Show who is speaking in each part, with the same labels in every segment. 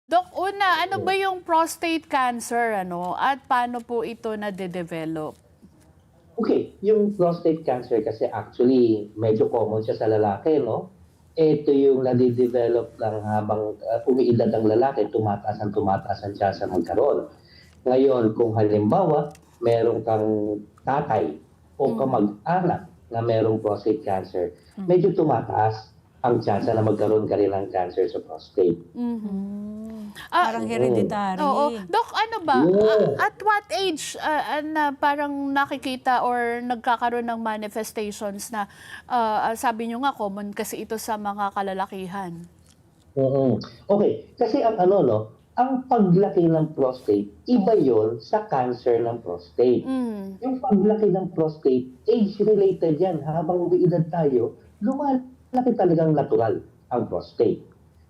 Speaker 1: Dok, una, ano
Speaker 2: Hmm.
Speaker 1: ba yung prostate cancer, at paano po ito nade-develop?
Speaker 2: Okay, yung prostate cancer kasi actually medyo common siya sa lalaki 'no? Ito yung nade-develop lang habang, umiidad ang lalaki, tumataas ang tsansa magkaroon. Ngayon kung halimbawa meron kang tatay o
Speaker 1: Mhm.
Speaker 2: kamag-anak na merong prostate cancer,
Speaker 3: Hmm.
Speaker 2: medyo tumataas ang tsansa na magkaroon ka rin ng cancer sa prostate.
Speaker 1: Mhm. Ah,
Speaker 3: Parang
Speaker 2: Mm.
Speaker 1: oo.
Speaker 3: hereditary.
Speaker 1: Dok, ano ba,
Speaker 2: Yes.
Speaker 1: at what age, na parang nakikita or nagkakaroon ng manifestations na, sabi niyo nga common kasi ito sa mga kalalakihan?
Speaker 2: Mm. Okey, kasi ang ano 'no, ang paglaki ng prostate, iba yon sa cancer ng prostate.
Speaker 1: Hmm.
Speaker 2: Yung paglaki ng prostate, age-related yan. Habang umiidad tayo, lumalaki talagang natural ang prostate.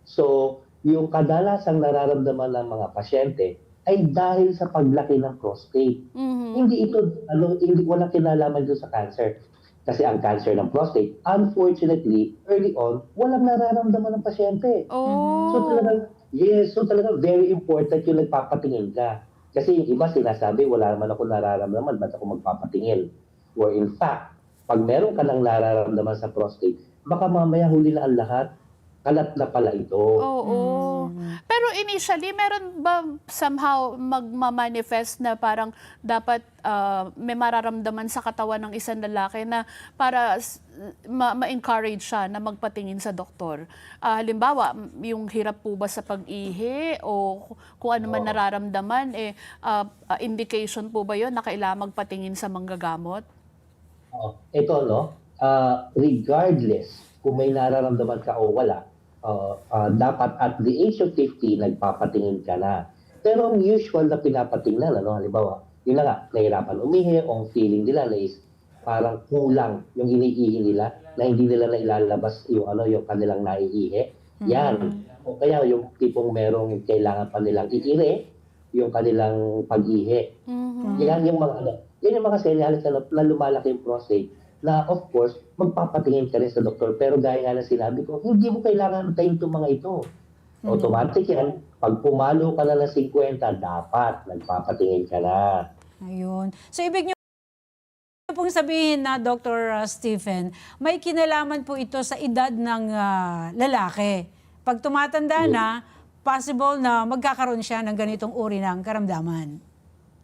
Speaker 2: So, yung kadalasang nararamdaman ng mga pasyente ay dahil sa paglaki ng prostate.
Speaker 1: Mhm.
Speaker 2: Hindi ito ano, hindi walang kinalaman dun sa cancer. Kasi ang cancer ng prostate, unfortunately, early on, walang nararamdaman ng pasyente.
Speaker 3: Mhm.
Speaker 2: So
Speaker 1: Oh.
Speaker 2: talagang yes, so talagang very important yung nagpapatingin ka. Kasi yung iba sinasabi, "Wala naman akong nararamdaman, ba't ako magpapatingin?" Or in fact, 'pag meron ka ng nararamdaman sa prostate, baka mamaya huli na ang lahat, kalat na pala ito.
Speaker 1: Oo.
Speaker 3: Hmm.
Speaker 1: Pero initially, meron ba somehow magma-manifest na parang dapat, may mararamdaman sa katawan ng isang lalaki na para ma-encourage siya na magpatingin sa doktor? Halimbawa, yung hirap po ba sa pag-ihi o kung ano man
Speaker 2: Oo.
Speaker 1: nararamdaman, indication po ba yun na kailangan magpatingin sa manggagamot?
Speaker 2: Oo, ito 'no, regardless kung may nararamdaman ka o wala, dapat at the age of 50 nagpapatingin ka na. Pero ang usual na pinapatingnan ano, halimbawa, yun na nga, nahirapan umihi o ang feeling nila na is parang kulang yung iniihi nila na hindi nila nailalabas yung ano, yung kanilang naiihi, yan.
Speaker 3: Mhm.
Speaker 2: O kaya yung tipong merong kailangan pa nilang iire, yung kanilang pag-ihi.
Speaker 1: Mhm.
Speaker 2: Yan yung mga ano, yan yung mga senyales na lumalaki yung prostate na of course, magpapatingin ka rin sa doktor. Pero gaya nga ng sinabi ko, hindi mo kailangan antayin 'tong mga ito.
Speaker 3: Mhm.
Speaker 2: Automatic yan, 'pag pumalo ka na ng 50 dapat nagpapatingin ka na.
Speaker 3: Ayun. So ibig niyo pong sabihin na Dr. Stephen, may kinalaman po ito sa edad ng lalaki. 'Pag tumatanda
Speaker 2: Ye
Speaker 3: na, possible na magkakaroon siya ng ganitong uri ng karamdaman.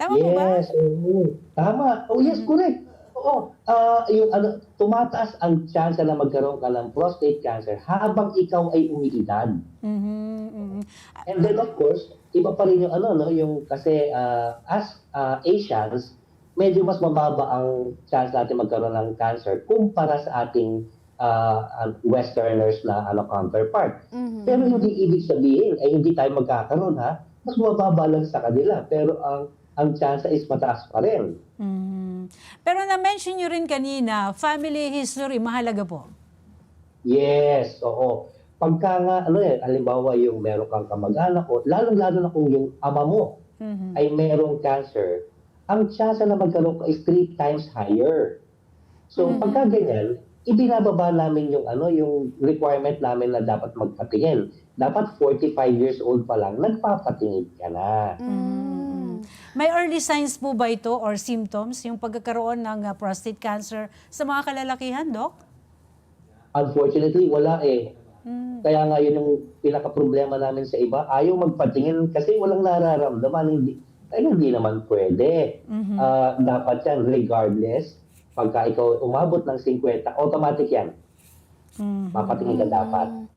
Speaker 3: Tama po ba?
Speaker 2: yes, oo. Tama. Oh, yes,
Speaker 3: Mhm.
Speaker 2: correct. Oo, yung ano, tumataas ang tsansa na magkaroon ka ng prostate cancer habang ikaw ay umiidad.
Speaker 3: Mhm, mhm.
Speaker 2: And then of course, iba pa rin yung ano 'no, yung kasi, as, Asians, medyo mas mababa ang chance natin magkaroon ng cancer kumpara sa ating, Westerners na ano, counterpart. Pero
Speaker 1: Mhm.
Speaker 2: hindi ibig sabihin ay hindi tayo magkakaroon ha, mas mababa lang sa kanila pero ang tsansa is mataas pa rin.
Speaker 3: Mhm. Pero na-mention niyo rin kanina, family history mahalaga po.
Speaker 2: Yes, oo. Pagka nga ano, halimbawa yung meron kang kamag-anak o lalong-lalo na kung yung ama mo
Speaker 3: Mhm.
Speaker 2: ay merong cancer, ang tsansa na magkaroon ka is 3 times higher. So
Speaker 3: Mhm.
Speaker 2: pagka ganyan, ibinababa namin yung ano, yung requirement namin na dapat magpatingin. Dapat 45 years old pa lang nagpapatingin ka na.
Speaker 3: Mhm, mhm.
Speaker 1: Hmm.
Speaker 3: May early signs po ba ito or symptoms yung pagkakaroon ng prostate cancer sa mga kalalakihan, Doc?
Speaker 2: Unfortunately, wala, eh.
Speaker 3: Hmm.
Speaker 2: Kaya nga yun yung pinakaproblema namin sa iba, ayaw magpatingin kasi walang nararamdaman, hindi naman puwede.
Speaker 3: Mhm.
Speaker 2: Dapat yan regardless, pagka ikaw umabot ng 50, automatic yan,
Speaker 3: Mhm.
Speaker 2: papatingin ka dapat.
Speaker 1: Mhm.